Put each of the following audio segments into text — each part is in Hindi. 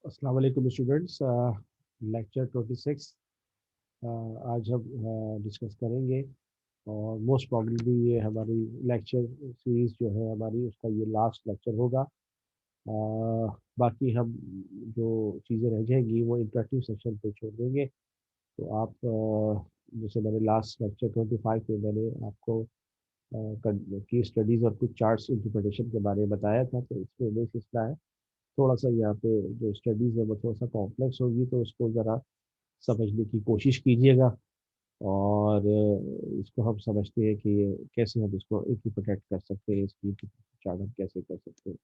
अस्सलाम वालेकुम स्टूडेंट्स। लेक्चर 26 आज हम डिस्कस करेंगे। और मोस्ट प्रॉब्लली ये हमारी लेक्चर सीरीज जो है हमारी उसका ये लास्ट लेक्चर होगा। बाकी हम जो चीज़ें रह जाएंगी वो इंटरेक्टिव सेक्शन पे छोड़ देंगे। तो आप जैसे मैंने लास्ट लेक्चर 25 में मैंने आपको की स्टडीज़ और कुछ चार्ट्स इंटरप्रिटेशन के बारे में बताया था, तो इसमें बेस इसका है। थोड़ा सा यहाँ पे जो स्टडीज़ है वो थोड़ा सा कॉम्प्लेक्स होगी, तो उसको ज़रा समझने की कोशिश कीजिएगा। और इसको हम समझते हैं कि कैसे हम इसको इंटरप्रेट कर सकते हैं, इसकी चार्ट हम कैसे कर सकते हैं।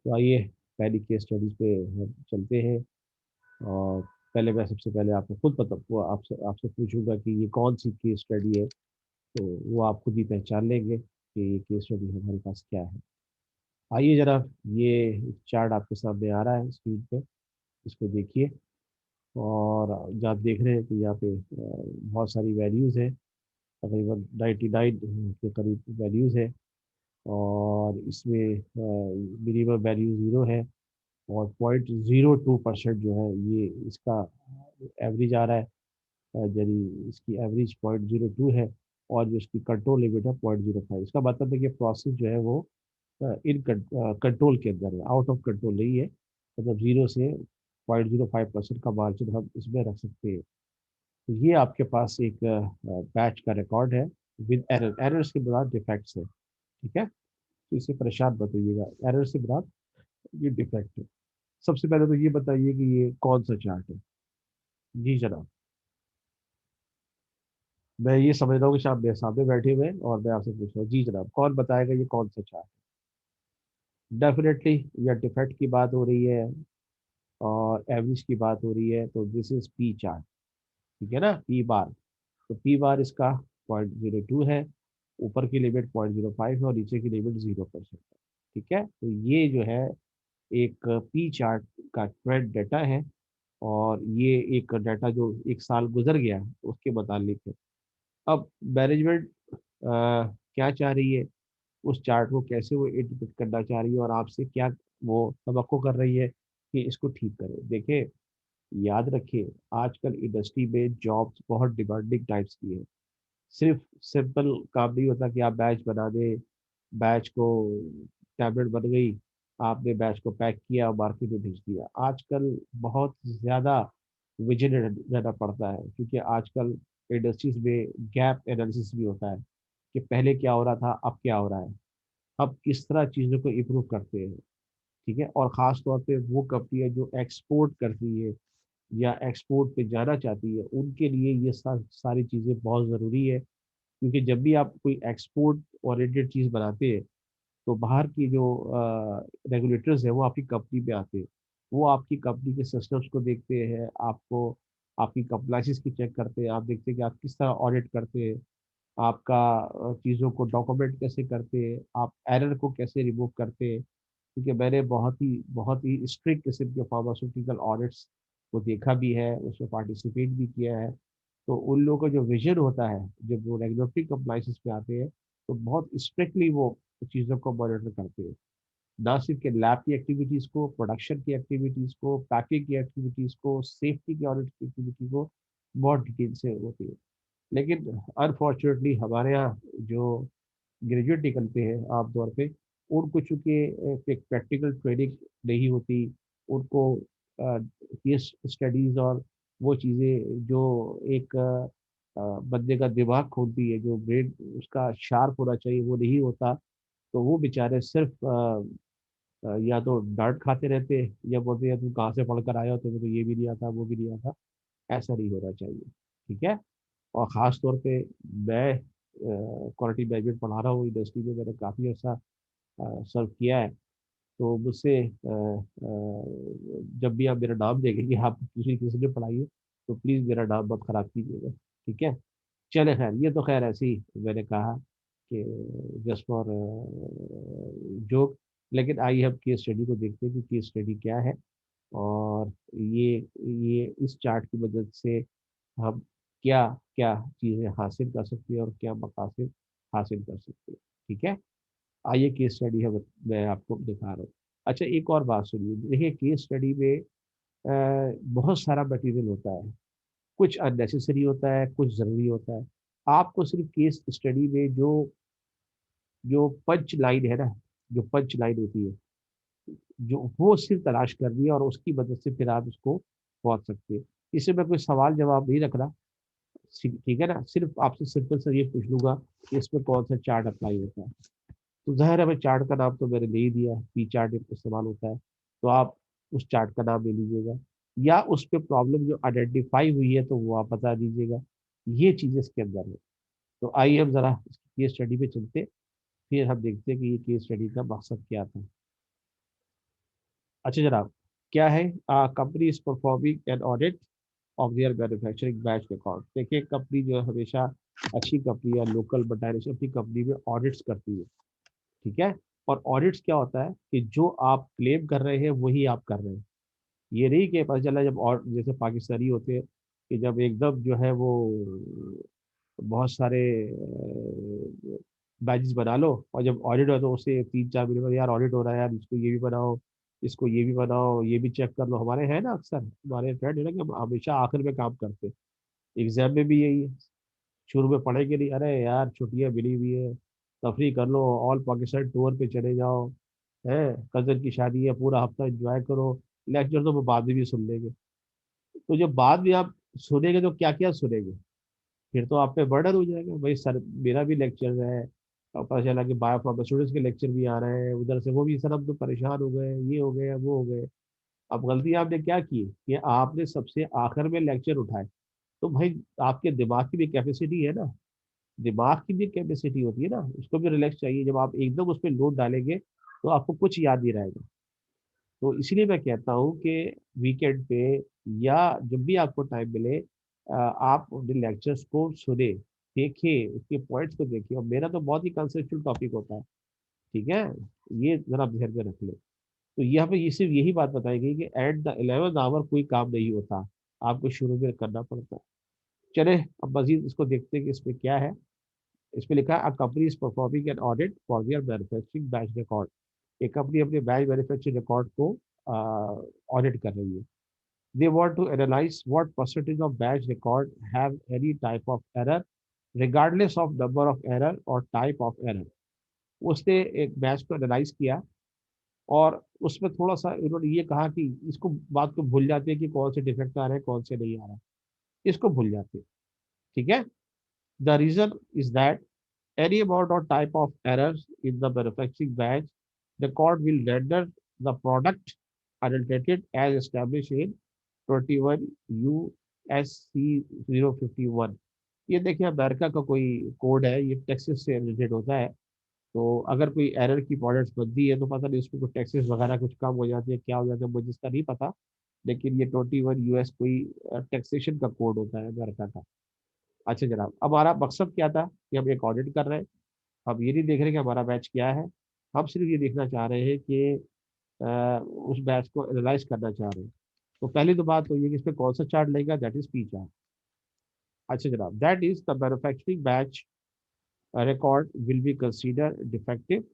तो आइए पहली केस स्टडीज पे हम चलते हैं। और पहले मैं सबसे पहले आपको खुद पता वो आपसे आपसे पूछूंगा कि ये कौन सी केस स्टडी है, तो वो आप खुद ही पहचान लेंगे कि ये केस स्टडी हमारे पास क्या है। आइए जरा, ये चार्ट आपके सामने आ रहा है स्क्रीन पे, इसको देखिए। और जहाँ आप देख रहे हैं कि यहाँ पे बहुत सारी वैल्यूज़ हैं, तकरीबन 99 के करीब वैल्यूज़ है। और इसमें मिनिमम वैल्यू ज़ीरो है। और 0.02% जो है ये इसका एवरेज आ रहा है। यानी इसकी एवरेज 0.02 है। और जो इसकी कंट्रोल लिमिट है 0.05। इसका मतलब है कि प्रोसेस जो है वो इन कंट्रोल के अंदर है, आउट ऑफ कंट्रोल नहीं है। मतलब 0 से 0.05% का मार्जिन हम इसमें रख सकते हैं। तो ये आपके पास एक बैच का रिकॉर्ड है विद एरर। एरर्स के बाद डिफेक्ट्स है, ठीक है। तो इससे परेशान मत होइएगा, एरर से बाद ये डिफेक्ट है। सबसे पहले तो ये बताइए कि ये कौन सा चार्ट है। जी जनाब। मैं ये समझ रहा हूँ कि आप मेरे सामने बैठे हुए हैं और मैं आपसे पूछ रहा हूँ। जी जनाब, कौन बताएगा ये कौन सा चार्ट है। डेफिनेटली या डिफेक्ट की बात हो रही है और एवरेज की बात हो रही है, तो दिस इज पी चार्ट। ठीक है ना, पी बार। तो पी बार इसका 0.02 है। ऊपर की लिमिट 0.05 है और नीचे की लिमिट 0% है। ठीक है, तो ये जो है एक पी चार्ट का ट्रेंड डाटा है। और ये एक डाटा जो एक साल गुजर गया उसके मुतालिक है। अब मैनेजमेंट क्या चाह रही है, उस चार्ट को कैसे वो इंटरप्रेट करना चाह रही है और आपसे क्या वो तवक्को कर रही है कि इसको ठीक करें। देखिए, याद रखिए, आजकल इंडस्ट्री में जॉब्स बहुत डिमांडिंग टाइप्स की है। सिर्फ सिंपल काम नहीं होता कि आप बैच बना दें, बैच को टैबलेट बन गई, आपने बैच को पैक किया और मार्केट में भेज दिया। आजकल बहुत ज़्यादा विजन रहना पड़ता है, क्योंकि आजकल इंडस्ट्रीज में गैप एनालिसिस भी होता है कि पहले क्या हो रहा था, अब क्या हो रहा है, अब किस तरह चीज़ों को इम्प्रूव करते हैं। ठीक है, और ख़ास तौर पे वो कंपनियां जो एक्सपोर्ट करती है या एक्सपोर्ट पे जाना चाहती है, उनके लिए ये सारी चीज़ें बहुत ज़रूरी है। क्योंकि जब भी आप कोई एक्सपोर्ट ओरिएंटेड चीज़ बनाते हैं, तो बाहर की जो रेगुलेटर्स है वो आपकी कंपनी पे आते हैं। वो आपकी कंपनी के सिस्टम्स को देखते हैं, आपको आपकी कंप्लाइंसेस की चेक करते हैं, आप देखते हैं कि आप किस तरह ऑडिट करते हैं, आपका चीज़ों को डॉक्यूमेंट कैसे करते हैं, आप एरर को कैसे रिमूव करते हैं। क्योंकि मैंने बहुत ही स्ट्रिक्ट किस्म के फार्मास्यूटिकल ऑडिट्स को देखा भी है, उसमें पार्टिसिपेट भी किया है। तो उन लोगों का जो विजन होता है, जब वो रेगुलेटरी कंप्लाइंसेस पे आते हैं, तो बहुत स्ट्रिक्टली वो चीज़ों को मॉनिटर करते हैं। ना सिर्फ के लैब की एक्टिविटीज़ को, प्रोडक्शन की एक्टिविटीज़ को, पैकिंग की एक्टिविटीज़ को, सेफ्टी की ऑडिट की एक्टिविटी को बहुत डिटेल से होती है। लेकिन अनफॉर्चुनेटली हमारे यहाँ जो ग्रेजुएट निकलते हैं आमतौर पे, उनको चूंकि एक प्रैक्टिकल ट्रेनिंग नहीं होती, उनको केस स्टडीज और वो चीज़ें जो एक बंदे का दिमाग खोलती है, जो ब्रेन उसका शार्प होना चाहिए, वो नहीं होता। तो वो बेचारे सिर्फ या तो डांट खाते रहते हैं या बोलते हैं तुम कहाँ से पढ़ कर आए हो, तुम्हें तो ये भी नहीं आता, वो भी नहीं आता। ऐसा नहीं होना चाहिए। ठीक है। और ख़ास तौर पे मैं क्वालिटी मैनेजमेंट पढ़ा रहा हूँ इंडस्ट्री में, मैंने काफ़ी अर्सा सर्व किया है। तो मुझसे जब भी आप मेरा नाम देखेंगे, आप किसी किसी ने पढ़ाई है, तो प्लीज़ मेरा नाम मत खराब कीजिएगा। ठीक है। चले खैर, ये तो खैर ऐसे ही मैंने कहा कि जस्ट फॉर जोक। लेकिन आइए हम केस स्टडी को देखते हैं कि केस स्टडी क्या है। और ये ये इस चार्ट की मदद से हम क्या क्या चीज़ें हासिल कर सकते हैं और क्या मकासद हासिल कर सकते हैं। ठीक है। आइए केस स्टडी है, मैं आपको दिखा रहा हूँ। अच्छा, एक और बात सुनिए। देखिए, केस स्टडी में बहुत सारा मटेरियल होता है, कुछ अननेसेसरी होता है, कुछ ज़रूरी होता है। आपको सिर्फ केस स्टडी में जो जो पंच लाइन है ना, जो पंच लाइन होती है, जो वो सिर्फ तलाश करनी है और उसकी मदद से फिर आप उसको पहुंच सकते हैं। इससे मैं कोई सवाल जवाब नहीं रख रहा, ठीक है ना, सिर्फ आपसे सिंपल सा ये पूछ लूंगा कि इसमें कौन सा चार्ट अप्लाई होता है। तो ज़ाहिर है, मैं चार्ट का नाम तो मैंने ले ही दिया, पी चार्ट इस्तेमाल होता है, तो आप उस चार्ट का नाम ले लीजिएगा, या उस पे प्रॉब्लम जो आइडेंटिफाई हुई है तो वो आप बता दीजिएगा। ये चीज़ें इसके अंदर है। तो आइए हम ज़रा केस स्टडी पे चलते, फिर हम देखते हैं कि ये केस स्टडी का मकसद क्या था। अच्छा जनाब, क्या है, company is performing an audit of their manufacturing batch record. देखिए, कंपनी जो है हमेशा अच्छी कंपनी या लोकल मल्टीनेशनल अपनी कंपनी में ऑडिट्स करती है, ठीक है। और ऑडिट्स क्या होता है कि जो आप क्लेम कर रहे हैं वही आप कर रहे हैं। ये नहीं कि पता चला जब, और जैसे पाकिस्तानी होते हैं कि जब एकदम जो है वो बहुत सारे बैचेस बना लो, और जब ऑडिट हो तो उससे 3-4 महीने बाद, यार ऑडिट हो रहा है यार, इसको ये भी बनाओ, इसको ये भी बनाओ, ये भी चेक कर लो। हमारे हैं ना, अक्सर हमारे फ्रेंड है ना, कि हम हमेशा आखिर में काम करते हैं। एग्जाम में भी यही है, शुरू में पढ़ेंगे नहीं, अरे यार छुट्टियां मिली हुई है, तफरी कर लो, ऑल पाकिस्तान टूर पे चले जाओ, है, कजन की शादी है, पूरा हफ्ता एंजॉय करो, लेक्चर तो वो बाद में भी सुन लेंगे। तो जब बाद में आप सुनेंगे तो क्या क्या सुनेंगे, फिर तो आप पे बर्डन हो जाएगा भाई, सर मेरा भी लेक्चर है, और पता चला कि बायो फार्मास्यूटिक्स के लेक्चर भी आ रहे हैं उधर से, वो भी सर हम तो परेशान हो गए, ये हो गए वो हो गए। अब गलती आपने क्या की कि आपने सबसे आखिर में लेक्चर उठाए। तो भाई, आपके दिमाग की भी कैपेसिटी है ना, दिमाग की भी कैपेसिटी होती है ना, उसको भी रिलैक्स चाहिए। जब आप एकदम उस पर लोड डालेंगे तो आपको कुछ याद नहीं रहेगा। तो इसलिए मैं कहता हूँ कि वीकेंड पे या जब भी आपको टाइम मिले, आप अपने लेक्चर्स को सुने, देखें, उसके पॉइंट्स को देखें। और मेरा तो बहुत ही कंसेप्चुअल टॉपिक होता है, ठीक है, ये जरा ध्यान में रख ले। तो यहाँ पे ये सिर्फ यही बात बताई गई कि एट द 11th आवर कोई काम नहीं होता, आपको शुरू में करना पड़ता है। चले, अब मजीद इसको देखते हैं कि इसमें क्या है। इसमें लिखा है, a company is performing an audit for their manufacturing batch record. एक कंपनी अपने बैच मैन्युफैक्चरिंग रिकॉर्ड को ऑडिट कर रही है। They want to analyze what percentage of batch record have any type of error, regardless of number of error or type of error. उसने एक बैच को एनालाइज किया, और उसमें थोड़ा सा इन्होंने ये कहा कि इसको बात को भूल जाते हैं कि कौन से डिफेक्ट आ रहे हैं, कौन से नहीं आ रहा है, इसको भूल जाते हैं, ठीक है। The reason is that any amount or type of errors in the manufacturing batch record will render the product unaltered as established in 21 USC 051। ये देखिए, अमेरिका का कोई कोड है, ये टेक्सास से रिलेटेड होता है। तो अगर कोई एरर की प्रोडक्ट्स बनती है तो पता नहीं उसमें कुछ टैक्सेस वगैरह कुछ कम हो जाती है, क्या हो जाता है, मुझे इसका नहीं पता। लेकिन ये 21 यूएस कोई टैक्सेशन का कोड होता है अमेरिका का। अच्छा जनाब, अब हमारा मकसद क्या था कि हम एक ऑडिट कर रहे हैं, हम ये नहीं देख रहे कि हमारा बैच क्या है, हम सिर्फ ये देखना चाह रहे हैं कि उस बैच को एनालाइज करना चाह रहे हैं। तो पहली तो बात तो ये कि इस पे कौन सा चार्ट लगेगा, दैट इज पी चार्ट। अच्छा जनाब, that is the manufacturing batch record will be consider defective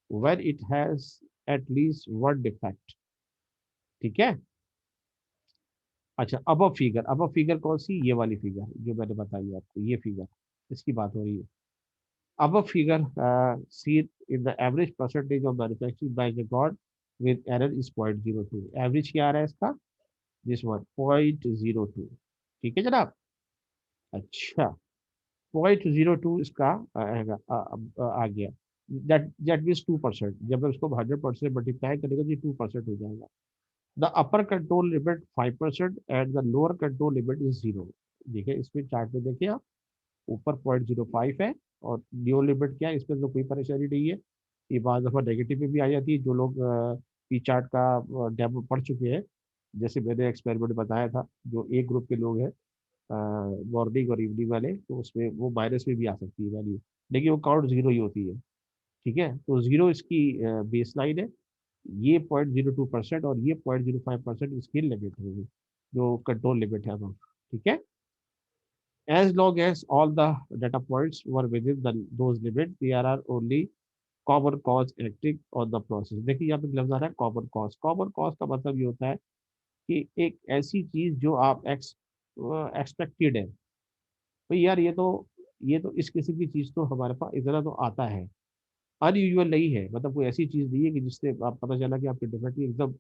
when it has at least one defect, ठीक है। अच्छा, अब फिगर कौन सी, ये वाली फिगर जो मैंने बताई आपको, ये फिगर, इसकी बात हो रही है। Above figure seen in the average percentage of manufacturing by record with error is 0.02। Average क्या आ रहा है इसका, दिस वन 0.02, ठीक है जनाब। अच्छा, 0.02 इसका आएगा, आ गया। That means 2%। जब मैं उसको 100% मल्टीप्लाई करेगा तो ये 2% हो जाएगा। The upper control limit 5% and the lower control limit is 0। देखिए इसमें चार्ट में देखिए आप, ऊपर 0.05 है, और न्यू लिमिट क्या है, इसमें तो कोई परेशानी नहीं है। ये बाद दफा नेगेटिव में भी आ जाती है, जो लोग पी चार्ट का डेमो पढ़ चुके हैं। जैसे मैंने एक्सपेरिमेंट बताया था, जो एक ग्रुप के लोग हैं मॉर्निंग और इवनिंग वाले, तो उसमें वो माइनस में भी आ सकती है वैल्यू, लेकिन वो काउंट जीरो ही होती है, ठीक है। तो जीरो इसकी बेस लाइन है, ये 0.02% और ये 0.05% इसकी लिमिट होगी, जो कंट्रोल लिमिट है वो, ठीक है। As long as all the data points were within those limits, there are only common cause acting on the process। देखिए यहाँ पे लफ्ज आ रहा है कॉमन कॉज। कॉमन कॉज का मतलब ये होता है कि एक ऐसी चीज जो आप एक्सपेक्टेड है, तो यार ये तो इस किस्म की चीज तो हमारे पास इतना तो आता है, अनयूजुअल नहीं है, मतलब कोई ऐसी चीज नहीं है कि जिससे आप पता चला कि आपने डेफिनेटली एकदम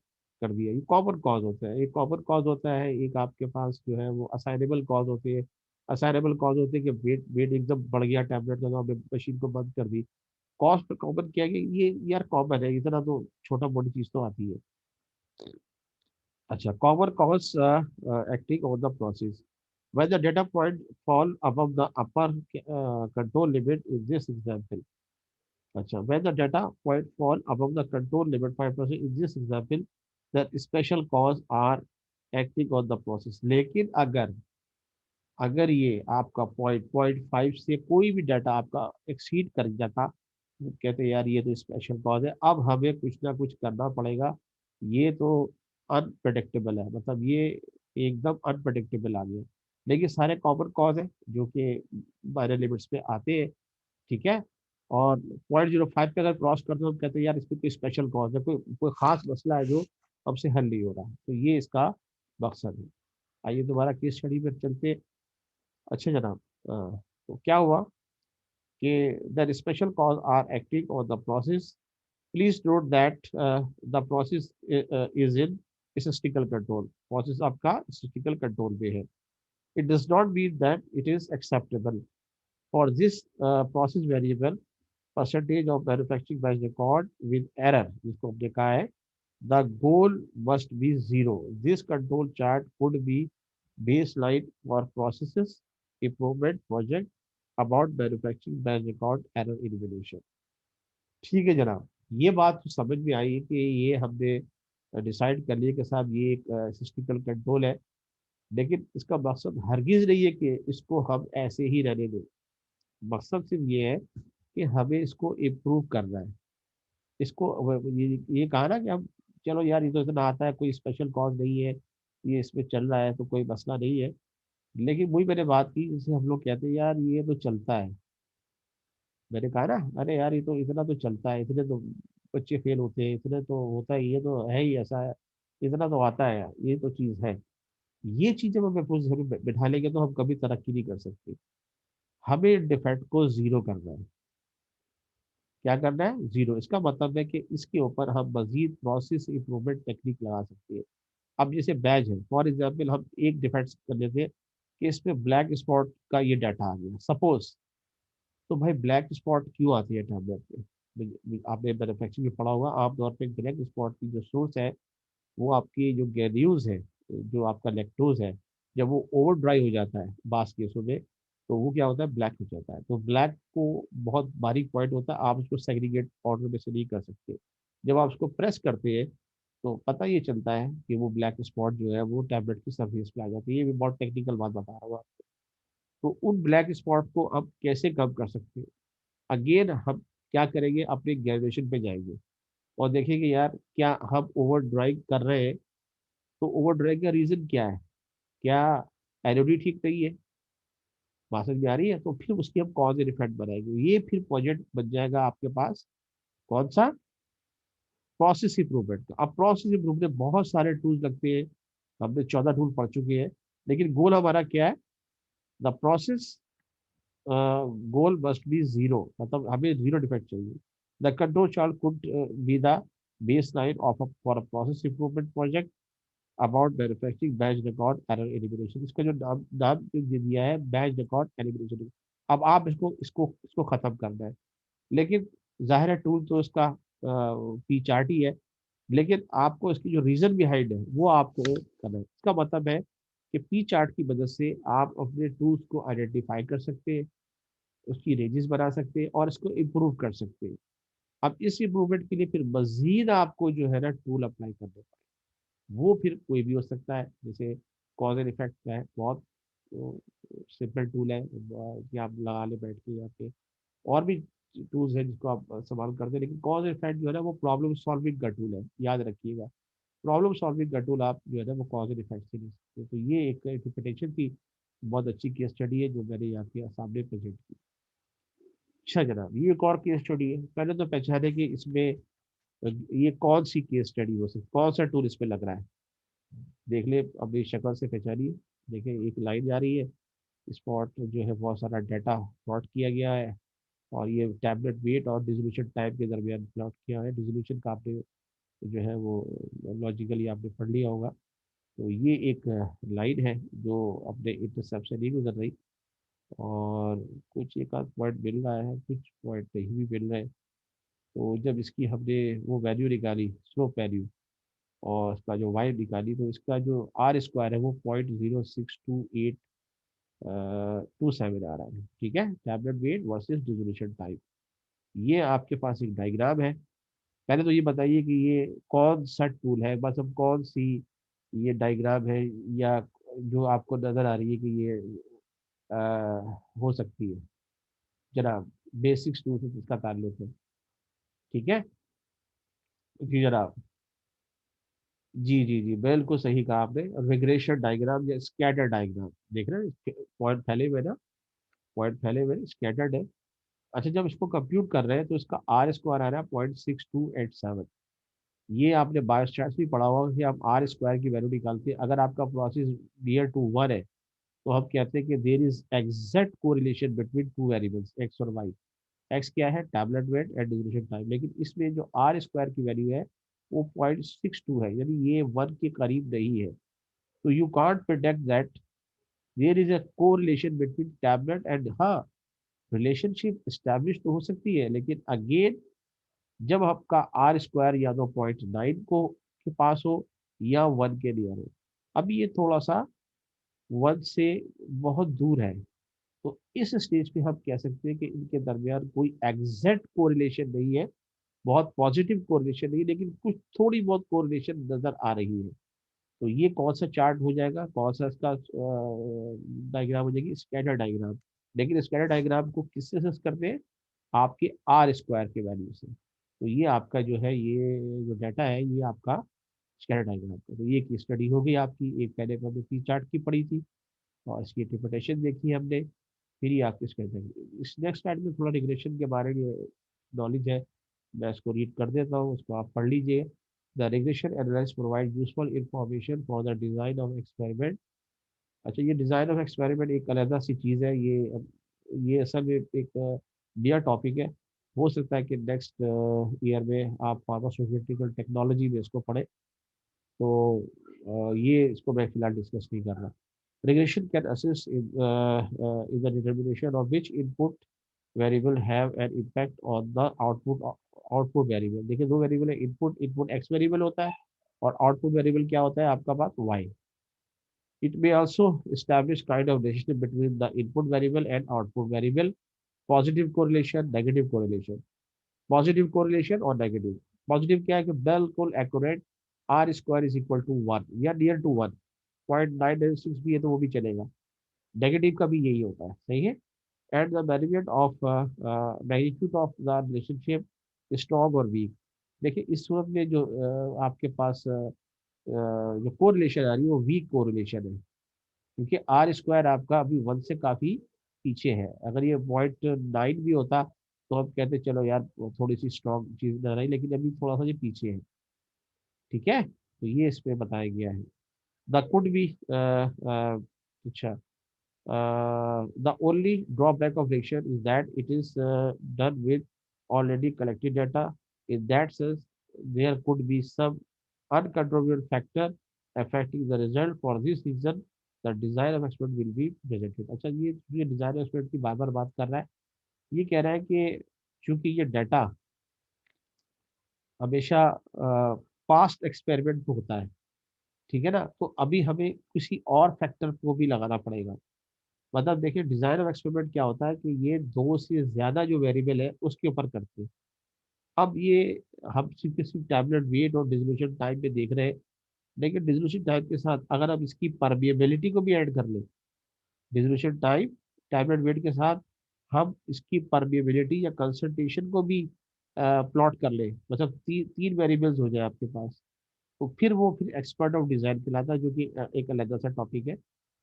कर दिया। ये कॉमन कॉज होता है, एक कॉमन कॉज होता है, एक आपके पास जो है वो असाइनेबल कॉज होते हैं। असाइनेबल कॉज होते हैं कि वेट वेट एकदम बढ़ गया टैबलेट का, तो आपने मशीन को बंद कर दी। कॉस्ट कॉमन क्या है कि ये यार कॉमन है, इतना तो छोटा मोटी चीज तो आती है। अच्छा, common cause acting on the process when the data point fall above the upper control limit in this example. अच्छा, when the data point fall above the control limit 5% in this example, the special cause are acting on the process. लेकिन अगर अगर ये आपका पॉइंट फाइव से कोई भी डाटा आपका एक्सीड कर जाता, तो कहते हैं यार ये तो स्पेशल कॉज है, अब हमें कुछ ना कुछ करना पड़ेगा। ये तो अनप्रडिक्टेबल है, मतलब ये एकदम अनप्रडिक्टेबल आ गया। लेकिन सारे कॉमन कॉज है जो कि बाइनरी लिमिट्स पे आते हैं, ठीक है। और 0.05 पे अगर क्रॉस करते हो तो कहते हैं यार इसमें कोई स्पेशल कॉज है, कोई कोई खास मसला है जो हमसे हल नहीं हो रहा, तो ये इसका मकसद है। आइए दोबारा केस स्टडी पर चलते। अच्छा जनाब, तो क्या हुआ कि the special cause are acting on the process. Please note that the process is in statistical control, process आपका statistical कंट्रोल में है। It does not mean that it is acceptable for this process variable percentage of manufacturing batch record with error, जिसको हमने कहा है the goal must be zero. This control chart could be baseline for processes improvement project about manufacturing batch record error elimination. ठीक है जनाब, ये बात तो समझ में आई कि ये हमने डिसाइड कर लिया कि साहब ये एक सिस्टिकल कंट्रोल है, लेकिन इसका मकसद हरगिज नहीं है कि इसको हम ऐसे ही रहने दें। मकसद सिर्फ ये है कि हमें इसको इम्प्रूव करना है। इसको ये कहा ना कि हम, चलो यार ये तो इतना आता है, कोई स्पेशल कॉज नहीं है, ये इसमें चल रहा है तो कोई मसला नहीं है। लेकिन वही मैंने बात की, जैसे हम लोग कहते हैं यार ये तो चलता है। मैंने कहा ना, अरे यार ये तो इतना तो चलता है, इतने तो बच्चे फेल होते हैं, इतने तो होता है, ये तो है ही ऐसा है, इतना तो आता है यार, ये तो चीज़ है। ये चीज़ें हम महफूज हमें बिठा लेंगे तो हम कभी तरक्की नहीं कर सकते। हमें डिफेक्ट को जीरो करना है। क्या करना है? जीरो। इसका मतलब है कि इसके ऊपर हम मजीद प्रोसेस इंप्रूवमेंट टेक्निक लगा सकते हैं। अब जैसे बैज है, फॉर एग्जाम्पल हम एक डिफेक्ट कर लेते हैं कि इसमें ब्लैक स्पॉट का ये डाटा आ गया सपोज। तो भाई ब्लैक स्पॉट क्यों आती है टैबलेट पे? आपने मैन्युफैक्चरिंग में पढ़ा होगा, आमतौर पे ब्लैक स्पॉट की जो सोर्स है वो आपकी जो ग्रेन्यूल्स है, जो आपका लैक्टोज है, जब वो ओवर ड्राई हो जाता है बास केसों में, तो वो क्या होता है, ब्लैक हो जाता है। तो ब्लैक को बहुत बारीक पॉइंट होता है, आप उसको सेग्रीगेट पाउडर में से नहीं कर सकते। जब आप उसको प्रेस करते हैं तो पता ये चलता है कि वो ब्लैक स्पॉट जो है वो टैबलेट की सरफेस पे आ जाती है। ये भी बहुत टेक्निकल बात बता रहा हूँ आपको। तो उन ब्लैक स्पॉट को अब कैसे कम कर सकते हैं? अगेन हम क्या करेंगे, अपने ग्रेजुएशन पे जाएंगे और देखेंगे यार क्या हम ओवर ड्राइंग कर रहे हैं। तो ओवर ड्राइंग का रीजन क्या है? क्या एनओडी ठीक नहीं है? बात समझ में आ रही है? तो फिर उसकी हम कॉज एंड इफेक्ट बनाएंगे, ये फिर प्रोजेक्ट बन जाएगा आपके पास। कौन सा? प्रोसेस इंप्रूवमेंट का। अब प्रोसेस इंप्रूवमेंट बहुत सारे टूल्स लगते हैं, हमने 14 टूल पढ़ चुके हैं। लेकिन गोल हमारा क्या है? The process goal must be zero, मतलब हमें जीरो डिफेक्ट चाहिए। The control chart could be the base line of for a process improvement project about manufacturing batch record error elimination. इसका जो नाम नाम जो दिया है, बैच रिकॉर्ड एलिमिनेशन। अब आप इसको इसको इसको खत्म करना है। लेकिन जाहिर है टूल तो इसका पी चार्ट ही है, लेकिन आपको इसकी जो रीजन बिहाइंड है वो आपको करना है। इसका मतलब है कि पी चार्ट की मदद से आप अपने टूल्स को आइडेंटिफाई कर सकते हैं, उसकी रेंजेस बना सकते हैं और इसको इम्प्रूव कर सकते हैं। अब इस इम्प्रूवमेंट के लिए फिर मजीद आपको जो है ना टूल अप्लाई करने पड़े। वो फिर कोई भी हो सकता है, जैसे कॉज एंड इफेक्ट का है, बहुत सिंपल टूल है कि आप लगा ले बैठ के यहाँ पे। और भी टूल्स हैं जिसको आप इस्तेमाल करते हैं, लेकिन कॉज एंड इफेक्ट जो है ना वो प्रॉब्लम सॉल्विंग का टूल है, याद रखिएगा। प्रॉब्लम सॉल्विंग का टूल आप जो है ना वो कॉज एंड इफेक्ट से नहीं सकते। तो ये एक इंटरप्रिटेशन थी, बहुत अच्छी केस स्टडी है जो मैंने यहाँ के सामने प्रेजेंट की। अच्छा जनाब, ये एक और केस स्टडी है। पहले तो पहचाने कि इसमें ये कौन सी केस स्टडी हो सकती, कौन सा टूल इस पे लग रहा है। देख ले अपनी शक्ल से पहचानिए। देखिए एक लाइन जा रही है, स्पॉट जो है बहुत सारा डाटा प्लॉट किया गया है, और ये टैबलेट वेट और डिसोल्यूशन टाइम के दरमियान प्लॉट किया है। डिसोल्यूशन का आपने जो है वो लॉजिकली आपने पढ़ लिया होगा। तो ये एक लाइन है जो अपने इंटरसेप्ट से नहीं गुजर रही, और कुछ एक आध पॉइंट मिल रहा है, कुछ पॉइंट नहीं भी मिल रहे हैं। तो जब इसकी हमने वो वैल्यू निकाली, स्लोप वैल्यू, और इसका जो वाई निकाली, तो इसका जो आर स्क्वायर है वो 0.0628 27 आ रहा है। ठीक है, tablet weight versus dissolution time. ये आपके पास एक डायग्राम है। पहले तो ये बताइए कि ये कौन सा टूल है, बस अब कौन सी ये डायग्राम है, या जो आपको नजर आ रही है कि ये अ, हो सकती है। जनाब बेसिक्स टू से इसका ताल्लुक है। ठीक है जी जनाब। जी जी जी, बिल्कुल सही कहा आपने। रिग्रेशन डायग्राम या स्कैटर डायग्राम देख रहे हैं, पॉइंट फैले हुए ना, पॉइंट फैले हुए स्कैटर्ड है। अच्छा, जब इसको कंप्यूट कर रहे हैं तो इसका आर स्क्वायर आ रहा है 0.6287। ये आपने बायोस्टैट्स भी पढ़ा होगा कि हम आर स्क्वायर की वैल्यू निकालते हैं अगर आपका प्रोसेस नियर टू 1 है, तो हम कहते हैं कि there is exact correlation between two variables X और वाई। एक्स क्या है, tablet weight and distribution time, लेकिन इसमें जो आर स्क्वायर की वैल्यू है वो 0.62 है, यानी ये 1 के करीब नहीं है। तो you can't predict that there is a correlation between tablet and, हाँ, रिलेशनशिप स्टैब्लिश तो हो सकती है, लेकिन अगेन जब आपका आर स्क्वायर या तो 0.9 को के पास हो या 1 के नियर हो। अभी ये थोड़ा सा 1 से बहुत दूर है, तो इस स्टेज पे हम कह सकते हैं कि इनके दरमियान कोई एग्जैक्ट कोरिलेशन नहीं है, बहुत पॉजिटिव कोरिलेशन नहीं, लेकिन कुछ थोड़ी बहुत कोरिलेशन नजर आ रही है। तो ये कौन सा चार्ट हो जाएगा, कौन सा इसका डायग्राम हो जाएगी, स्कैटर डायग्राम। लेकिन स्कैटर डायग्राम को किससे सेस करते हैं, आपके आर स्क्वायर के वैल्यू से। तो ये आपका जो है, ये जो डाटा है, ये आपका स्कैटर डायग्राम का। तो ये एक स्टडी हो गई आपकी, एक पहले हमने पी चार्ट की पढ़ी थी, और इसकी इंटरप्रिटेशन देखी हमने, फिर ये आपके स्कैटर। इस नेक्स्ट स्लाइड में थोड़ा रिग्रेशन के बारे में नॉलेज है, मैं इसको रीड कर देता हूँ, उसको आप पढ़ लीजिए। The regression analysis provide useful information for the design of experiment. अच्छा, ये डिजाइन ऑफ एक्सपेरिमेंट एक अलग सी चीज़ है। ये असल में एक नया टॉपिक है। हो सकता है कि नेक्स्ट ईयर में आप फार्मास्यूटिकल टेक्नोलॉजी में इसको पढ़ें। तो ये इसको मैं फिलहाल डिस्कस नहीं कर रहा। Regression can assist in the determination of which input variable have an impact on the output variable। देखिए दो वेरिएबल है, इनपुट एक्स वेरिएबल होता है, और आउटपुट वेरिएबल क्या होता है आपका pathway. It may also establish kind of relationship between the input variable and output variable, positive correlation, negative correlation। Positive correlation और नेगेटिव। पॉजिटिव क्या है कि बिल्कुल accurate, R square is equal to 1 या नियर टू 1, 0.996 भी है तो वो भी चलेगा। नेगेटिव का भी यही होता है, सही है। And the measurement of magnitude of the relationship strong और वीक। देखिए इस सूरत में जो आपके पास जो कोरिलेशन आ रही है वो वीक कोरिलेशन है, क्योंकि आर स्क्वायर आपका अभी 1 से काफी पीछे है। अगर ये 0.9 भी होता तो हम कहते चलो यार वो थोड़ी सी स्ट्रॉन्ग चीज नजर आई, लेकिन अभी थोड़ा सा ये पीछे है। ठीक है, तो ये इसमें बताया गया है। द कुड बी अच्छा, the only drawback of reaction is that it is done with already collected data. In that sense, there could be some uncontrollable factor affecting the result. For this reason, the design of experiment will be presented। अच्छा, ये डिजाइन एक्सपेरिमेंट की बार बार बात कर रहा है। ये कह रहा है कि चूंकि ये डाटा हमेशा पास्ट एक्सपेरिमेंट पे होता है, ठीक है ना, तो अभी हमें किसी और फैक्टर को भी लगाना पड़ेगा। मतलब देखिए डिजाइन ऑफ एक्सपेरिमेंट क्या होता है कि ये दो से ज्यादा जो वेरिएबल है उसके ऊपर करते हैं। अब ये हम सिर्फ टैबलेट वेट और डिसोल्यूशन टाइम पे देख रहे हैं, लेकिन डिसोल्यूशन टाइम के साथ अगर हम इसकी परमिएबिलिटी को भी ऐड कर लें, डिसोल्यूशन टाइम टैबलेट वेट के साथ हम इसकी परमिएबिलिटी या कंसंट्रेशन को भी प्लॉट कर लें, मतलब तीन वेरिएबल्स हो जाए आपके पास, तो फिर एक्सपर्ट ऑफ डिजाइन कहलाता है, जो कि एक अलग सा टॉपिक है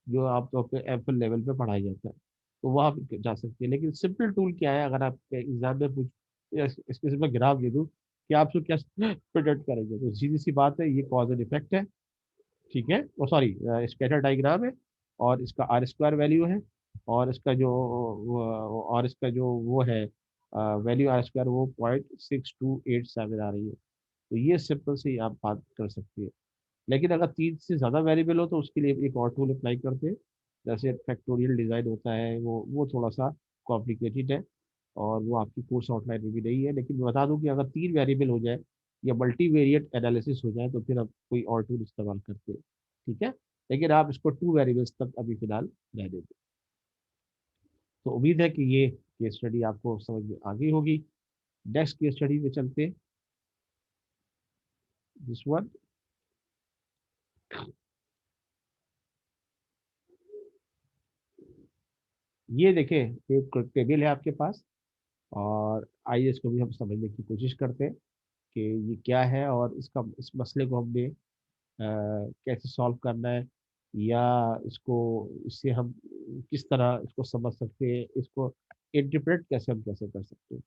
जो आमतौर पे एफएल लेवल पे पढ़ाया जाता है। तो वहाँ आप जा सकते हैं। लेकिन सिंपल टूल क्या है, अगर आप एग्जाम में पूछ इसके सिर्फ मैं ग्राफ दे दूँ कि आप उसको क्या प्रिडिक्ट करेंगे, तो सीधी सी बात है, ये कॉज एंड इफेक्ट है। ठीक है, वो सॉरी स्कैटर डायग्राम है, और इसका आर स्क्वायर वैल्यू है, और इसका जो और इसका जो वो है वैल्यू आर स्क्वायर, वो 0.6287 आ रही है। तो ये सिंपल सी आप बात कर सकते हैं। लेकिन अगर 3 से ज़्यादा वेरिएबल हो तो उसके लिए एक और टूल अप्लाई करते हैं, जैसे फैक्टोरियल डिज़ाइन होता है, वो थोड़ा सा कॉम्प्लिकेटेड है, और वो आपकी कोर्स आउटलाइन में भी नहीं है। लेकिन मैं बता दूं कि अगर 3 वेरिएबल हो जाए या मल्टीवेरिएट एनालिसिस हो जाए तो फिर आप कोई और टूल इस्तेमाल करते हैं। ठीक है, लेकिन आप इसको 2 वेरिएबल्स तक अभी फिलहाल रह देते। तो उम्मीद है कि ये केस स्टडी आपको समझ में आ गई होगी। नेक्स्ट केस स्टडी पे चलते, दिस वन। ये देखें, एक टेबल है आपके पास, और आइए इसको भी हम समझने की कोशिश करते हैं कि ये क्या है, और इस मसले को हमने कैसे सॉल्व करना है, या इससे हम किस तरह इसको समझ सकते हैं, इसको इंटरप्रेट कैसे कर सकते हैं।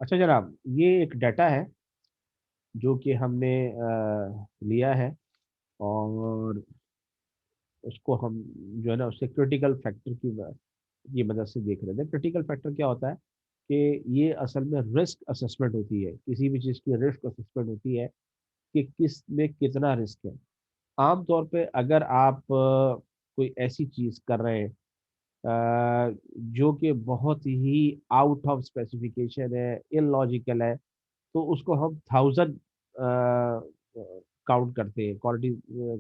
अच्छा जनाब, ये एक डाटा है जो कि हमने लिया है, और उसको हम जो है ना उससे क्रिटिकल फैक्टर की मदद से देख रहे थे। क्रिटिकल फैक्टर क्या होता है कि ये असल में रिस्क असेसमेंट होती है, किसी भी चीज़ की रिस्क असेसमेंट होती है कि किस में कितना रिस्क है। आमतौर पे अगर आप कोई ऐसी चीज़ कर रहे हैं जो कि बहुत ही आउट ऑफ स्पेसिफिकेशन है, इलॉजिकल है, तो उसको हम 1000 काउंट करते हैं क्वालिटी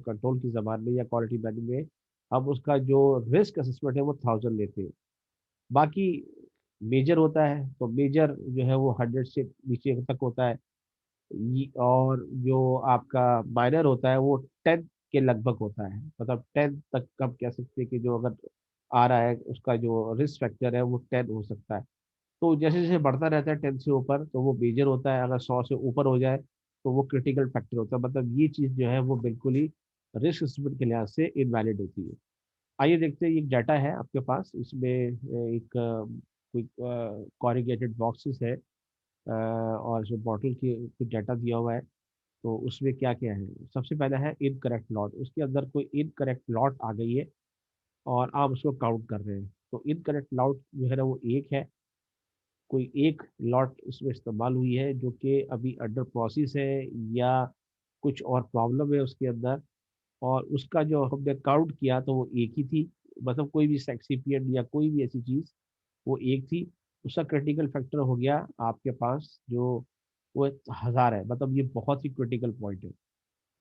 कंट्रोल की जबान में, या क्वालिटी मैनेजमेंट में हम उसका जो रिस्क असेसमेंट है वो 1000 लेते हैं। बाकी मेजर होता है तो मेजर जो है वो 100 से नीचे तक होता है। और जो आपका माइनर होता है वो 10 के लगभग होता है, मतलब 10 तक हम कह सकते हैं कि जो अगर आ रहा है उसका जो रिस्क फैक्टर है वो 10 हो सकता है। तो जैसे जैसे बढ़ता रहता है 10 से ऊपर तो वो मेजर होता है, अगर 100 से ऊपर हो जाए तो वो क्रिटिकल फैक्टर होता है। मतलब ये चीज़ जो है वो बिल्कुल ही रिस्क एस्टिमेट के लिहाज से इनवैलिड होती है। आइए देखते हैं, एक डाटा है आपके पास, इसमें एक कोई कॉरिगेटेड बॉक्सेस है, और जो बॉटल की कुछ डाटा दिया हुआ है। तो उसमें क्या क्या है, सबसे पहला है इनकरेक्ट लॉट, उसके अंदर कोई इनकरेक्ट लॉट आ गई है और आप उसको काउंट कर रहे हैं। तो इनकरेक्ट लॉट जो है ना वो एक है, कोई एक लॉट इसमें इस्तेमाल हुई है जो कि अभी अंडर प्रोसेस है, या कुछ और प्रॉब्लम है उसके अंदर, और उसका जो हमने काउंट किया तो वो एक ही थी। मतलब कोई भी एक्सिपिएंट या कोई भी ऐसी चीज़ वो एक थी। उसका क्रिटिकल फैक्टर हो गया आपके पास जो वो 1000 है, मतलब ये बहुत ही क्रिटिकल पॉइंट है।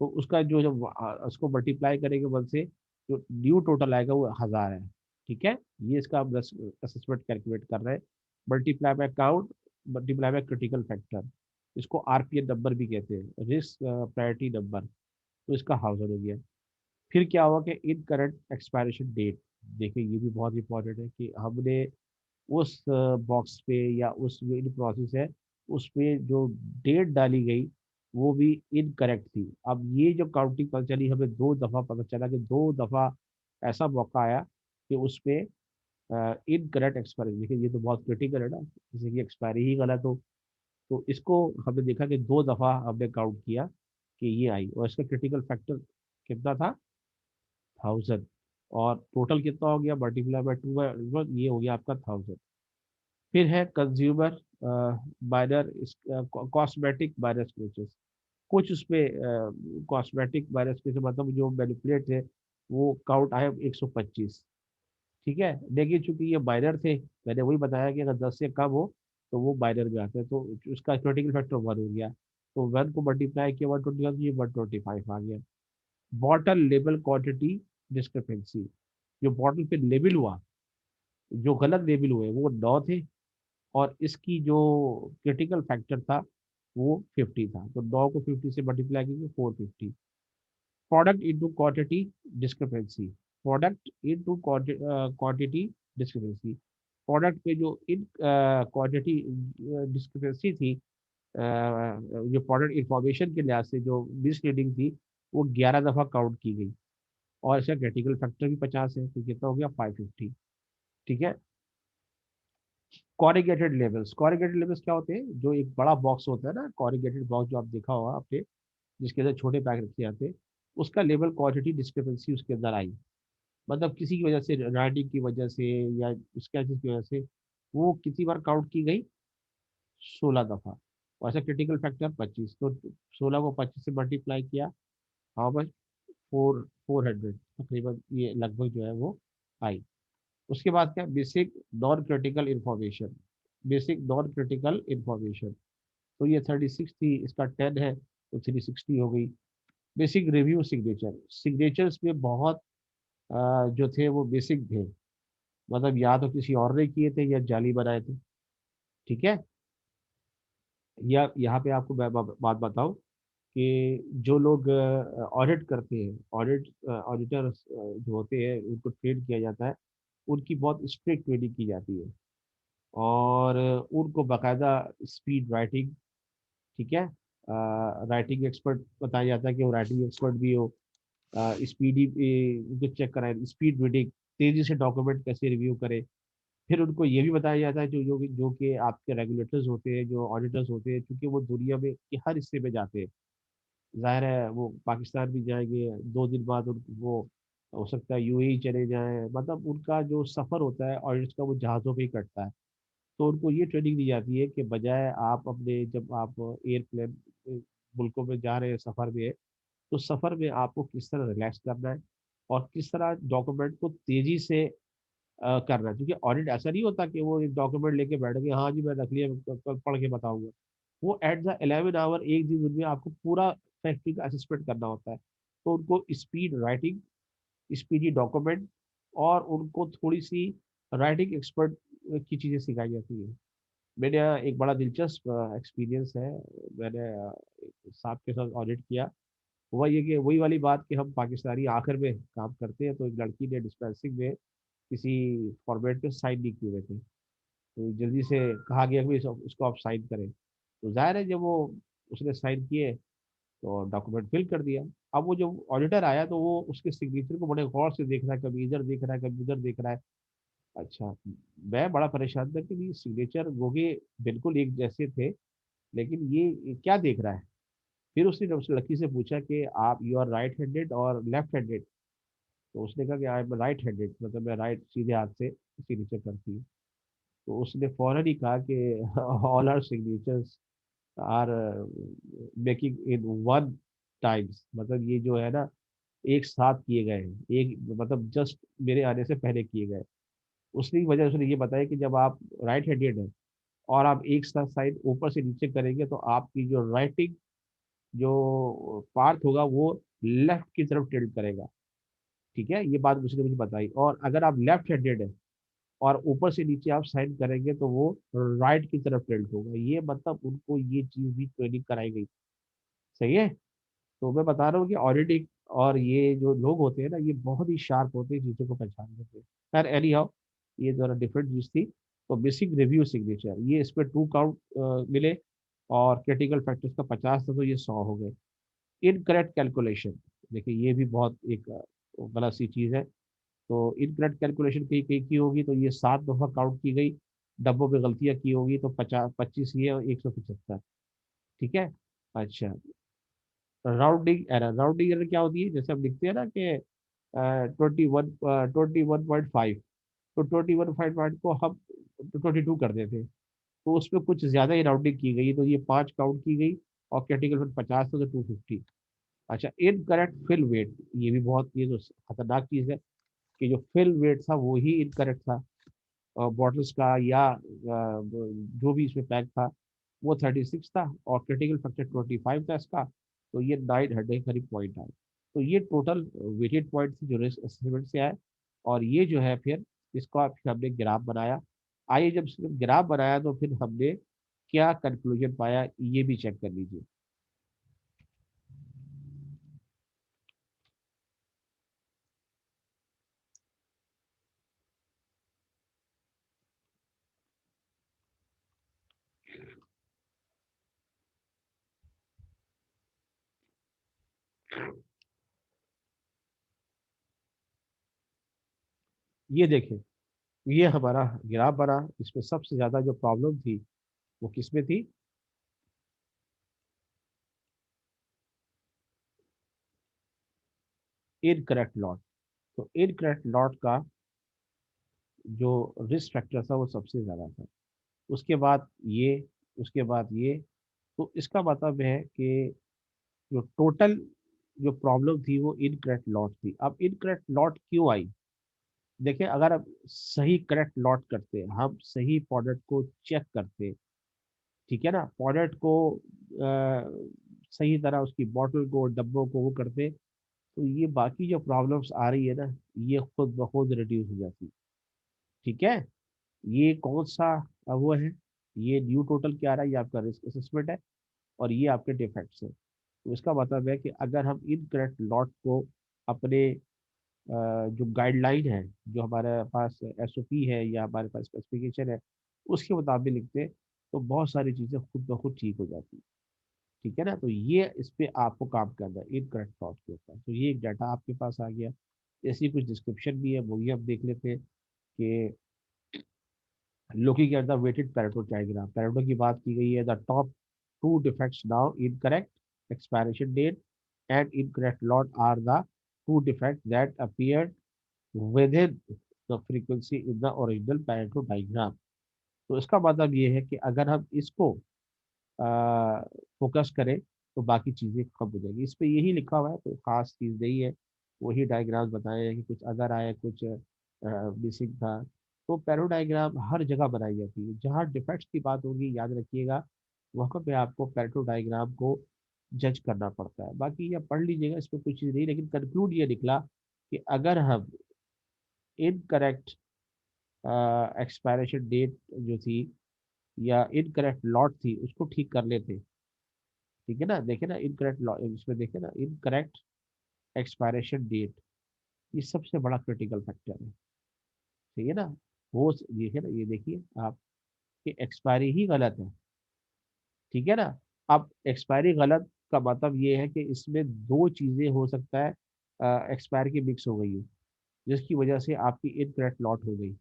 तो उसका जो जब उसको मल्टीप्लाई करेंगे 1 से, जो न्यू टोटल आएगा वो 1000 है। ठीक है, ये इसका आप असेसमेंट कैलकुलेट कर रहे हैं। Multiply by count, multiply by critical factor, इसको आरपीएन नंबर भी कहते हैं, रिस्क प्रायोरिटी नंबर। तो इसका 1000 हो गया। फिर क्या हुआ कि इन करंट एक्सपायरेशन डेट, देखिए ये भी बहुत इंपॉर्टेंट है कि हमने उस बॉक्स पे या उस जो प्रोसेस है उस पे जो डेट डाली गई वो भी इनकरेक्ट थी। अब ये जो काउंटिंग पता चली, हमें 2 दफ़ा पता चला कि 2 दफ़ा ऐसा मौका आया कि उस पे इनकरेक्ट एक्सपायरी। देखिए ये तो बहुत क्रिटिकल है ना, जैसे कि एक्सपायरी ही गलत हो। तो इसको हमने देखा कि 2 दफ़ा हमने काउंट किया कि ये आई, और इसका क्रिटिकल फैक्टर कितना था, 1000। और टोटल कितना हो गया, मल्टीप्लाई बाय 2, ये हो गया आपका 1000। फिर है consumer minor cosmetic minus scratches, कुछ उसमें कॉस्मेटिक माइनस स्क्रैचेस, मतलब जो मैनिपुलेट है वो काउंट आया 125। ठीक है, लेकिन चूंकि ये माइनर थे, मैंने वही बताया कि अगर 10 से कम हो तो वो माइनर में आते हैं, तो उसका क्रिटिकल फैक्टर 1 हो गया। तो 1 को मल्टीप्लाई किया 121, ये 125 आ गया। बॉटल लेबल क्वांटिटी डिस्क्रिपेंसी, जो बॉटल पे लेबल हुआ, जो गलत लेबल हुए वो 9 थे, और इसकी जो क्रिटिकल फैक्टर था वो 50 था। तो 9 को 50 से मल्टीप्लाई कीजिए, 450। Product into quantity discrepancy, product into quantity discrepancy, product पे जो इन क्वांटिटी डिस्क्रिपेंसी थी, जो प्रोडक्ट इंफॉर्मेशन के लिहाज से जो मिसलीडिंग थी, वो 11 दफा काउंट की गई। और इसका क्रिटिकल फैक्टर भी 50 है, तो कितना हो गया 550। ठीक है। कॉरिगेटेड लेबल्स क्या होते हैं? जो एक बड़ा बॉक्स होता है ना, कॉरिगेटेड बॉक्स जो आप देखा होगा आपने, जिसके अंदर छोटे पैक रखे जाते हैं, उसका लेबल क्वांटिटी डिस्क्रिपेंसी उसके अंदर आई, मतलब किसी की वजह से, राइटिंग की वजह से या स्क्रैचेस की वजह से, वो कितनी बार काउंट की गई? 16 दफा। और ऐसा क्रिटिकल फैक्टर 25, तो 16 को 25 से मल्टीप्लाई किया, हाउ मच? 400 तकरीबन, ये लगभग जो है वो आई। उसके बाद क्या? बेसिक नॉन क्रिटिकल इंफॉर्मेशन, तो ये 36 थी, इसका 10 है, तो 360 हो गई। बेसिक रिव्यू सिग्नेचर, सिग्नेचर्स में बहुत जो थे वो बेसिक थे, मतलब या तो किसी और ने किए थे या जाली बनाए थे। ठीक है। या यहाँ पे आपको मैं बात बताऊं कि जो लोग ऑडिट करते हैं, ऑडिटर जो होते हैं, उनको ट्रेन किया जाता है, उनकी बहुत स्ट्रिक्ट ट्रेनिंग की जाती है। और उनको बाकायदा स्पीड राइटिंग, ठीक है, राइटिंग एक्सपर्ट बताया जाता है कि वो राइटिंग एक्सपर्ट भी हो, स्पीडी उनको चेक कराए, स्पीड रीडिंग, तेजी से डॉक्यूमेंट कैसे रिव्यू करे। फिर उनको ये भी बताया जाता है जो कि आपके रेगुलेटर्स होते हैं, जो ऑडिटर्स होते हैं, क्योंकि वो दुनिया में के हर हिस्से में जाते हैं। जाहिर है वो पाकिस्तान भी जाएंगे, 2 दिन बाद वो हो सकता है यूएई चले जाएं, मतलब उनका जो सफ़र होता है ऑडिट्स का, वो जहाज़ों पे ही कटता है। तो उनको ये ट्रेनिंग दी जाती है कि बजाय आप अपने, जब आप एयरप्लेन मुल्कों में जा रहे हैं, सफ़र में है, तो सफ़र में आपको किस तरह रिलैक्स करना है और किस तरह डॉक्यूमेंट को तेज़ी से करना है। क्योंकि ऑडिट ऐसा नहीं होता कि वो एक डॉक्यूमेंट लेके बैठ गए, हाँ जी मैं रख लिया, कल पढ़ के बताऊंगा। वो एट द 11 आवर, एक दिन उनमें आपको पूरा फैक्ट्री का असेसमेंट करना होता है। तो उनको स्पीड राइटिंग, स्पीडी डॉक्यूमेंट, और उनको थोड़ी सी राइटिंग एक्सपर्ट की चीज़ें सिखाई जाती है। मेरे यहाँ एक बड़ा दिलचस्प एक्सपीरियंस है। मैंने एक साहब के साथ ऑडिट किया। हुआ ये कि वही वाली बात कि हम पाकिस्तानी आखिर में काम करते हैं, तो एक लड़की ने डिस्पेंसिंग में किसी फॉर्मेट पे साइन नहीं किए हुए थे, तो जल्दी से कहा गया कि उसको आप साइन करें। तो जाहिर है जब वो उसने साइन किए, तो डॉक्यूमेंट फिल कर दिया। अब वो जो ऑडिटर आया, तो वो उसके सिग्नेचर को बड़े गौर से देख रहा है, कभी इधर देख रहा है, कभी उधर देख रहा है। अच्छा, मैं बड़ा परेशान था कि सिग्नेचर वो के बिल्कुल एक जैसे थे, लेकिन ये क्या देख रहा है? फिर उसने जब उस लड़की से पूछा कि आप यू आर राइट हैंडेड और लेफ्ट हैंडेड, तो उसने कहा कि आई एम राइट हैंडेड, मतलब मैं राइट, सीधे हाथ से सिग्नेचर करती हूँ। तो उसने फौरन ही कहा कि all are signatures are making in one times, मतलब ये जो है ना, एक साथ किए गए हैं, एक मतलब जस्ट मेरे आने से पहले किए गए। उसकी वजह उसने ये बताया कि जब आप राइट हैंडेड है और आप एक साथ साइड ऊपर से नीचे करेंगे, तो आपकी जो राइटिंग जो पार्ट होगा वो लेफ्ट की तरफ टिल्ट करेगा। ठीक है, ये बात उसने मुझे बताई। और अगर आप लेफ्ट हैंडेड है और ऊपर से नीचे आप साइन करेंगे, तो वो राइट की तरफ टिल्ट होगा। ये मतलब उनको ये चीज भी ट्रेनिंग कराई गई। सही है। तो मैं बता रहा हूँ कि ऑडिटिंग और ये जो लोग होते हैं ना, ये बहुत ही शार्प होते हैं चीज़ों को पहचान लेते हैं। खैर एनी हाउ, ये जरा डिफरेंट चीज़ थी। तो बेसिक रिव्यू सिग्नेचर, ये इस पे 2 काउंट मिले, और क्रिटिकल फैक्टर्स का 50 था, तो ये 100 हो गए। इनकरेक्ट कैलकुलेशन, देखिए ये भी बहुत एक गलत सी चीज़ है। तो इनकरेक्ट कैलकुलेशन कहीं कहीं की होगी, तो ये 7 दफा काउंट की गई। डब्बों पे गलतियां की होगी, तो 50, 25 ये और 175। ठीक है। अच्छा, राउंडिंग एरर क्या होती है? जैसे हम लिखते हैं ना कि 21.5, तो 21.5 को हम 22 कर देते हैं, तो उसमें कुछ ज्यादा ही राउंडिंग की गई, तो ये 5 काउंट की गई। और कैटेगरी में 50 था, तो 250। अच्छा, इनकरेक्ट फिल वेट, ये भी बहुत, ये तो खतरनाक चीज है कि जो फिल वेट था वो ही इनकरेक्ट था, बॉटल्स का या जो भी इसमें पैक था, वो 36 था, और क्रिटिकल फैक्टर 25 था इसका। तो ये 900 करीब पॉइंट आए। तो ये टोटल वेटेड पॉइंट जो रिस्क असेसमेंट से आए। और ये जो है फिर इसका फिर हमने ग्राफ बनाया। आइए, जब ग्राफ बनाया, तो फिर हमने क्या कंक्लूजन पाया, ये भी चेक कर लीजिए। ये देखें, ये हमारा ग्राफ बना, इसमें सबसे ज्यादा जो प्रॉब्लम थी वो किसमें थी? Incorrect lot. तो इनकरेक्ट लॉट का जो रिस्क फैक्टर था वो सबसे ज्यादा था। उसके बाद ये, उसके बाद ये। तो इसका मतलब है कि जो टोटल जो प्रॉब्लम थी वो इनकरेक्ट लॉट थी। अब इनकरेक्ट लॉट क्यों आई? देखिए, अगर आप सही करेक्ट लॉट करते, हम सही प्रोडक्ट को चेक करते, ठीक है ना, प्रोडक्ट को सही तरह उसकी बॉटल को, डब्बों को वो करते, तो ये बाकी जो प्रॉब्लम्स आ रही है ना, ये खुद ब खुद रिड्यूस हो जाती। ठीक है। ये कौन सा वो है? ये न्यू टोटल क्या आ रहा है? ये आपका रिस्क असेसमेंट है, और ये आपके डिफेक्ट्स है। तो इसका मतलब है कि अगर हम इनकरेक्ट लॉट को अपने जो गाइडलाइन है, जो हमारे पास एसओपी है या हमारे पास स्पेसिफिकेशन है, उसके मुताबिक लिखते हैं, तो बहुत सारी चीज़ें खुद ब खुद ठीक हो जाती है। ठीक है ना। तो ये इस पे आपको काम करना है इनकरेक्ट लॉट के ऊपर। तो ये एक डाटा आपके पास आ गया। ऐसी कुछ डिस्क्रिप्शन भी है, वो भी हम देख लेते हैं कि looking at the weighted Pareto diagram, Pareto की बात की गई है। The top two defects now incorrect expiration date and incorrect lot are the two defects that appeared within the frequency in the original Pareto diagram। तो इसका मतलब ये है कि अगर हम इसको फोकस करें तो बाकी चीज़ें कम हो जाएगी। इस पे यही लिखा हुआ है, कोई खास चीज़ नहीं है। वही डायग्राम बताए हैं कि कुछ अदर आया, कुछ मिसिंग था। तो पैरो डायग्राम हर जगह बनाई जाती है, जहाँ डिफेक्ट्स की बात होगी याद रखिएगा, वहाँ पे आपको पैरो डायग्राम को जज करना पड़ता है। बाकी ये पढ़ लीजिएगा, इसमें कुछ चीज़ नहीं, लेकिन कंक्लूड ये निकला कि अगर हम इनकरेक्ट एक्सपायरेशन डेट जो थी या इनकरेक्ट लॉट थी उसको ठीक कर लेते, ठीक है ना। देखे ना इनकरेक्ट, इसमें देखे ना इनकरेक्ट एक्सपायरेशन डेट, ये सबसे बड़ा क्रिटिकल फैक्टर है। ठीक है ना। वो देखिए ना, ये देखिए आप कि एक्सपायरी ही गलत है। ठीक है ना। अब एक्सपायरी गलत का मतलब ये है कि इसमें दो चीजें हो सकता है एक्सपायर की मिक्स हो गई हो, जिसकी वजह से आपकी इनकरेक्ट लॉट हो गई।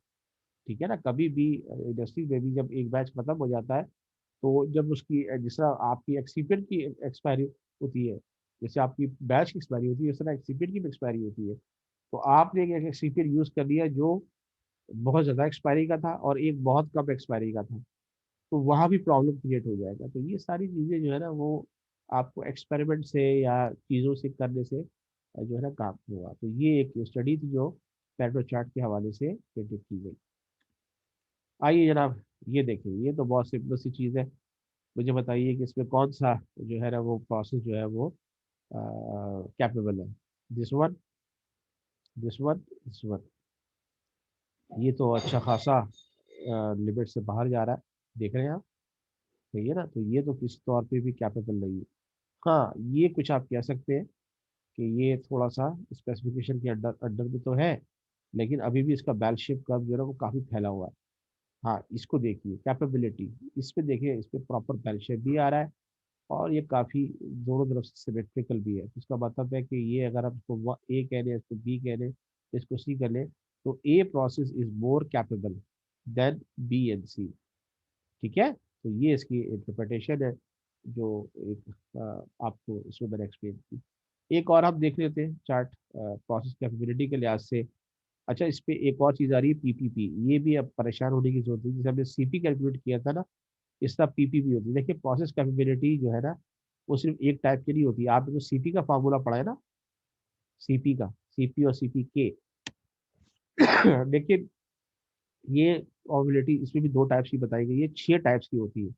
ठीक है ना। कभी भी इंडस्ट्री में भी जब एक बैच खत्म हो जाता है, तो जब उसकी जिस तरह आपकी एक्सीपिएंट की एक्सपायरी होती है, जैसे आपकी बैच की एक्सपायरी होती है, इस तरह एक्सीपिएंट की भी एक्सपायरी होती है। तो आपने एक एक्सीपिएंट यूज कर लिया जो बहुत ज़्यादा एक्सपायरी का था और एक बहुत कम एक्सपायरी का था, तो वहाँ भी प्रॉब्लम क्रिएट हो जाएगा। तो ये सारी चीज़ें जो है ना, वो आपको एक्सपेरिमेंट से या चीज़ों से करने से जो है ना काम होगा। तो ये एक स्टडी थी जो पेट्रो चार्ट के हवाले से प्रेडिक्ट की गई। आइए जनाब, ये देखिए, ये तो बहुत सिंपल सी चीज़ है। मुझे बताइए कि इसमें कौन सा जो है ना वो प्रोसेस जो है वो कैपेबल है? This one, this one, this one. ये तो अच्छा खासा लिमिट से बाहर जा रहा है, देख रहे हैं आप। सही है ना। तो ये तो किसी तौर पे भी कैपेबल नहीं है। हाँ, ये कुछ आप कह सकते हैं कि ये थोड़ा सा स्पेसिफिकेशन के अंडर अंडर में तो है, लेकिन अभी भी इसका बैल शेप कर्व जो है ना वो काफ़ी फैला हुआ है। हाँ, इसको देखिए कैपेबिलिटी, इस पे देखिए, इस पे प्रॉपर बैल शेप भी आ रहा है, और ये काफ़ी दोनों तरफ से सिमेट्रिकल भी है। इसका मतलब है कि ये अगर आप इसको ए कह लें, इसको बी कह लें, इसको सी कर लें, तो A process is more capable than B and C. ठीक है। तो ये इसकी इंटरप्रिटेशन है जो एक आपको इसमें मैंने एक्सप्लेन की। एक और हम देख लेते हैं चार्ट प्रोसेस कैपेबिलिटी के लिहाज से। अच्छा, इस पे एक और चीज़ आ रही है पीपीपी। ये भी अब परेशान होने की जरूरत नहीं, जैसे हमने सीपी कैलकुलेट किया था ना, इस तरह पीपीपी होती है। देखिए, प्रोसेस कैपेबिलिटी जो है ना, वो सिर्फ एक टाइप की नहीं होती। आपने जो सीपी का फार्मूला पढ़ा है ना, सीपी का, सीपी और सीपी के देखिए, ये प्रोबेबिलिटी इसमें भी दो टाइप्स की बताई गई है, 6 टाइप्स की होती है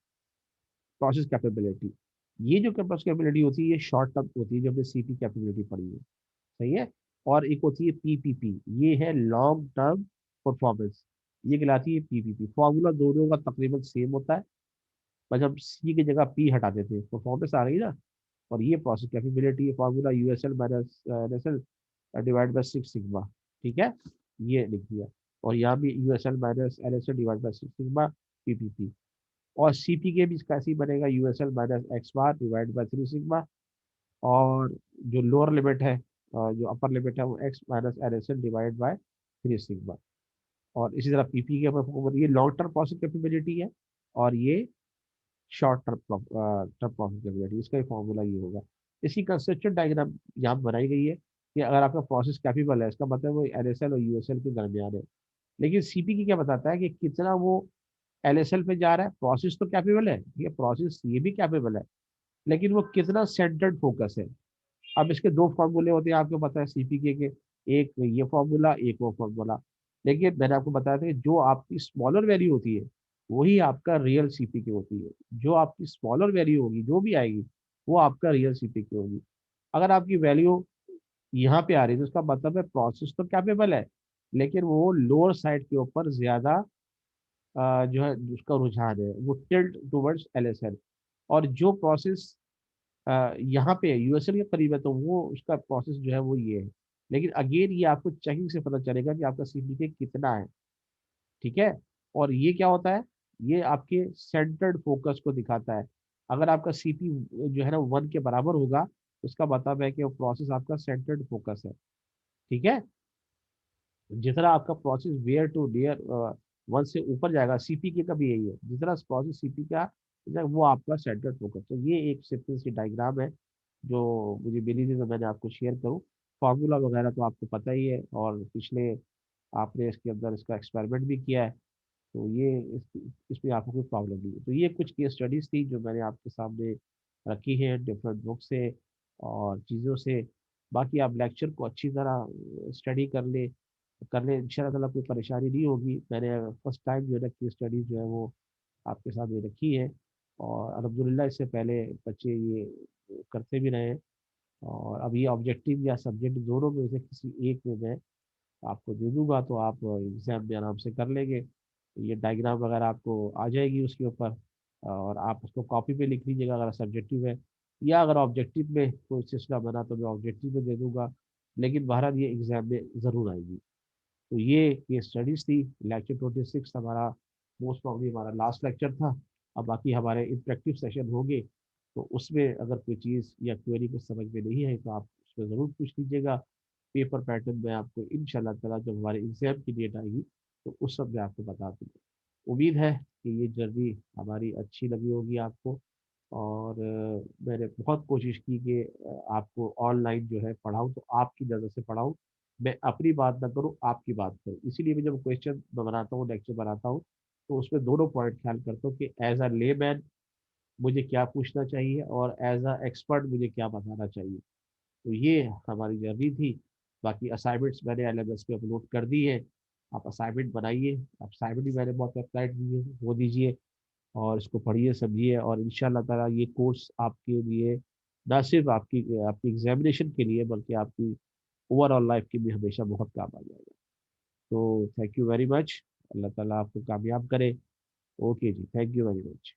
प्रोसेस कैपेबिलिटी। ये जो प्रोसेस कैपेबिलिटी होती है ये शॉर्ट टर्म होती है, जो हमने सीपी कैपेबिलिटी पढ़ी है। सही है। और एक होती है पीपीपी, ये है लॉन्ग टर्म परफॉर्मेंस, ये कहलाती है पीपीपी। फॉर्मूला दोनों का तकरीबन सेम होता है, बस हम सी की जगह पी हटा देते हैं, परफॉर्मेंस आ गई ना। और ये process capability formula USL minus NSL divide by 6 sigma. ठीक है, ये लिख दिया। और यहाँ भी USL minus NSL divide by 6 sigma PPP. और सीपी के भी कैसे ही बनेगा, USL minus X bar divide by 3 sigma और जो लोअर लिमिट है जो अपर लिमिट है वो x minus L S L divide by 3 sigma. और इसी तरह पीपी के ऊपर ये लॉन्ग टर्म प्रोसेस कैपेबिलिटी है और ये short term term process capability, इसका फॉर्मूला ये होगा। इसकी कंस्ट्रक्शन डायग्राम यहाँ बनाई गई है कि अगर आपका प्रोसेस कैपेबल है, इसका मतलब वो एलएसएल और यूएसएल के दरमियान है। लेकिन सीपी की क्या बताता है कि कितना वो एलएसएल पे जा रहा है। प्रोसेस तो कैपेबल है, ठीक है, प्रोसेस ये भी कैपेबल है, लेकिन वो कितना सेंटर्ड फोकस है। अब इसके दो फॉर्मूले होते हैं, आपको पता है सीपीके के, एक ये फॉर्मूला, एक वो फॉर्मूला। लेकिन मैंने आपको बताया था कि जो आपकी स्मॉलर वैल्यू होती है वही आपका रियल सीपीके होती है। जो आपकी स्मॉलर वैल्यू होगी जो भी आएगी वो आपका रियल सीपीके होगी। अगर आपकी वैल्यू यहाँ पे आ रही है तो उसका मतलब है प्रोसेस तो कैपेबल है, लेकिन वो लोअर साइड के ऊपर ज्यादा जो है उसका रुझान है, वो टिल्ट टुवर्ड्स एलएसएल। और जो प्रोसेस यहाँ पे यूएसएल के करीब है तो वो उसका प्रोसेस जो है वो ये है। लेकिन अगेन ये आपको चेकिंग से पता चलेगा कि आपका सीपीके कितना है, ठीक है। और ये क्या होता है, ये आपके सेंटर्ड फोकस को दिखाता है। अगर आपका सीपी जो है ना 1 के बराबर होगा तो उसका मतलब है कि वो प्रोसेस आपका सेंटर्ड फोकस है, ठीक है। जितना आपका प्रोसेस वेयर टू डियर 1 से ऊपर जाएगा, सीपीके का भी यही है, जितना प्रोसेस सीपी का वो आपका सेंटर्ड फोकस। तो ये एक सिंपल सी डायग्राम है जो मुझे मिली थी तो मैंने आपको शेयर करूँ। फार्मूला वगैरह तो आपको पता ही है, और पिछले आपने इसके अंदर इसका एक्सपेरिमेंट भी किया है, तो ये इसमें आपको कोई प्रॉब्लम नहीं है। तो ये कुछ केस स्टडीज थी जो मैंने आपके सामने रखी है डिफरेंट बुक से और चीज़ों से। बाकी आप लेक्चर को अच्छी तरह स्टडी कर ले इंशाल्लाह ताला, कोई परेशानी नहीं होगी। मैंने फर्स्ट टाइम जो है ना केस स्टडी जो है वो आपके सामने रखी है, और अल्हम्दुलिल्लाह इससे पहले बच्चे ये करते भी रहे हैं। और अब ये ऑब्जेक्टिव या सब्जेक्ट दोनों में से किसी एक में मैं आपको दे दूंगा तो आप एग्जाम में आराम से कर लेंगे। ये डायग्राम वगैरह आपको आ जाएगी उसके ऊपर, और आप उसको कॉपी पे लिख लीजिएगा अगर सब्जेक्टिव है, या अगर ऑब्जेक्टिव में कोई सिलसिला बना तो मैं ऑब्जेक्टिव में दे दूंगा। लेकिन बहरहाल ये एग्जाम में ज़रूर आएगी। तो ये स्टडीज थी। लेक्चर 26 हमारा मोस्ट प्रॉब्ली हमारा लास्ट लेक्चर था। अब बाकी हमारे इंटरेक्टिव सेशन होंगे, तो उसमें अगर कोई चीज़ या क्वेरी कुछ समझ में नहीं है तो आप उसमें ज़रूर पूछ लीजिएगा। पेपर पैटर्न में आपको इंशाल्लाह ताला जब हमारे एग्जाम की डेट आएगी तो उस सब में आपको बता दूंगा। उम्मीद है कि ये जर्नी हमारी अच्छी लगी होगी आपको। और मैंने बहुत कोशिश की कि आपको ऑनलाइन जो है पढ़ाऊँ तो आपकी नज़र से पढ़ाऊँ, मैं अपनी बात ना करूँ, आपकी बात करूँ। इसीलिए मैं जब क्वेश्चन बनाता हूँ, लेक्चर बनाता हूँ, तो उसमें दोनों पॉइंट ख्याल करता हूँ कि एज अ लेमैन मुझे क्या पूछना चाहिए और एज अ एक्सपर्ट मुझे क्या बताना चाहिए। तो ये हमारी जर्नी थी। बाकी असाइनमेंट्स मैंने एलएमएस पे अपलोड कर दी है, आप असाइनमेंट बनाइए। असाइनमेंट भी मैंने बहुत वेबसाइट दी है, वो दीजिए और इसको पढ़िए समझिए, और इंशाल्लाह ताला ये कोर्स आपके लिए ना सिर्फ आपकी आपकी एग्जामिनेशन के लिए बल्कि आपकी ओवरऑल लाइफ के भी हमेशा बहुत काम आ जाएगा। तो thank you very much. Allah Taala आपको कामयाब करे। ओके जी, थैंक यू वेरी मच।